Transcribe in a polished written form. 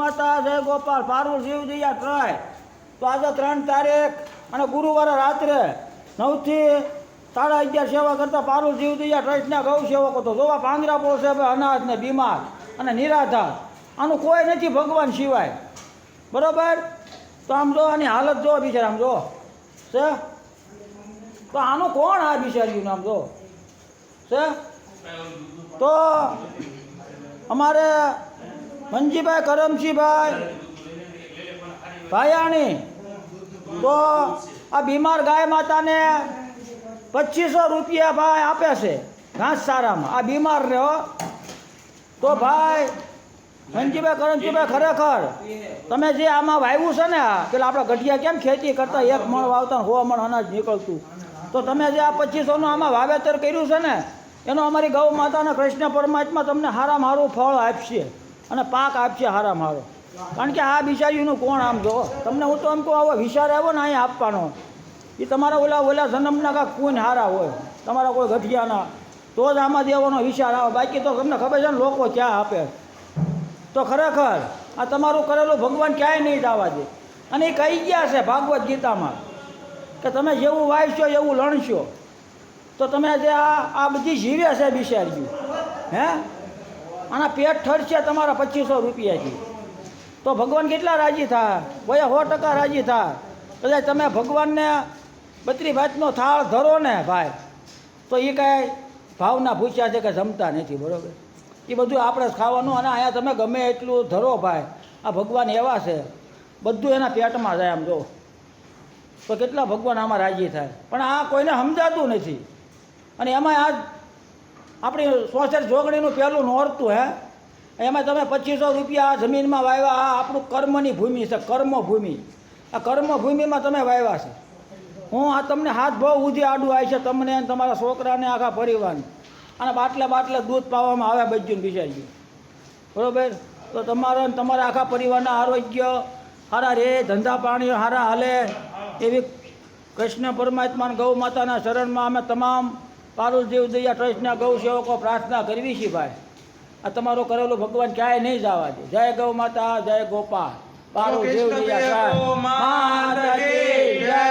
માતા, જય ગોપાલ, પારુલ શિવજીયા ટ્રાય. તો આજે 3 તારીખ અને ગુરુવારે રાત્રે 9 થી 11:30 સેવા કરતા પારુલ શિવજીયા ટ્રસ્ટના ગૌ સેવકો તો જોવા પાંદરા પોસે અનાજ ને બીમાર અને નિરાધાર. આનું કોઈ નથી ભગવાન સિવાય. બરોબર? તો આમ જો આની હાલત જો બિચારા, આમ જો છે. તો આનું કોણ આ બિચાર્યું આમ જો છે. તો અમારે મંજીભાઈ કરમસિંહભાઈ ભાયાણી તો આ બીમાર ગાય માતાને 2500 રૂપિયા ભાઈ આપે છે ઘાસચારામાં. આ બીમાર ને હો. તો ભાઈ મંજીભાઈ કરમસિંહભાઈ, ખરેખર તમે જે આમાં વાવ્યું છે ને, પેલા આપણે ગઢિયા કેમ ખેતી કરતા 1 મણ વાવતા 100 મણ અનાજ નીકળતું, તો તમે જે આ 2500નું આમાં વાવેતર કર્યું છે ને, એનો અમારી ગૌ માતાના કૃષ્ણ પરમાત્મા તમને હારામાં હારું ફળ આપશે અને પાક આપશે હારામાં હારો. કારણ કે આ બિચારીનું કોણ આમ જો. તમને હું તો આમ કહું, આવો વિચાર આવ્યો ને અહીંયા આપવાનો, એ તમારા ઓલા જન્મના કાંક કોઈને હારા હોય, તમારા કોઈ ગઠિયાના, તો જ આમાં દેવાનો વિચાર આવે. બાકી તો તમને ખબર છે ને લોકો ક્યાં આપે. તો ખરેખર આ તમારું કરેલું ભગવાન ક્યાંય નહીં જવા દે. અને એ કહી ગયા છે ભાગવદ્ ગીતામાં કે તમે જેવું વાવશો એવું લણશો. તો તમે જે આ બધી જીવે છે બિચાર્યું, હે, આના પેટ ઠરશે તમારા 2500 રૂપિયાથી. તો ભગવાન કેટલા રાજી થાય? ભાઈ 100% રાજી થાય. કદાચ તમે ભગવાનને 32 ભાતનો થાળ ધરો ને ભાઈ, તો એ કાંઈ ભાવના ભૂસ્યા છે કે જમતા નથી. બરાબર? એ બધું આપણે જ ખાવાનું. અને અહીંયા તમે ગમે એટલું ધરો ભાઈ, આ ભગવાન એવા છે, બધું એના પેટમાં જાય આમ જો. તો કેટલા ભગવાન આમાં રાજી થાય. પણ આ કોઈને સમજાતું નથી. અને એમાં આ આપણી 64 જોગણીનું પહેલું નોરતું, હે, એમાં તમે 2500 રૂપિયા જમીનમાં વાવ્યા. આ આપણું કર્મની ભૂમિ છે, કર્મભૂમિ. આ કર્મભૂમિમાં તમે વાવ્યા છે. હું આ તમને હાથ ભાવ ઉધી આડું આવી છે, તમને અને તમારા છોકરાને, આખા પરિવારને. અને બાટલે દૂધ પાવામાં આવે બધું બિચારી. બરાબર? તો તમારા આખા પરિવારના આરોગ્ય સારા રહે, ધંધા પાણી સારા હાલે, એવી કૃષ્ણ પરમાત્મા ગૌ માતાના શરણમાં અમે તમામ પારુલ શિવજીયા ટ્રસ્ટના ગૌ સેવકો પ્રાર્થના કરવી છીએ ભાઈ. આ તમારું કરેલું ભગવાન ક્યાંય નહીં જવા દે. જય ગૌ માતા, જય ગોપાલ, પારુલ શિવજીયા ટ્રસ્ટ માતા કી જય.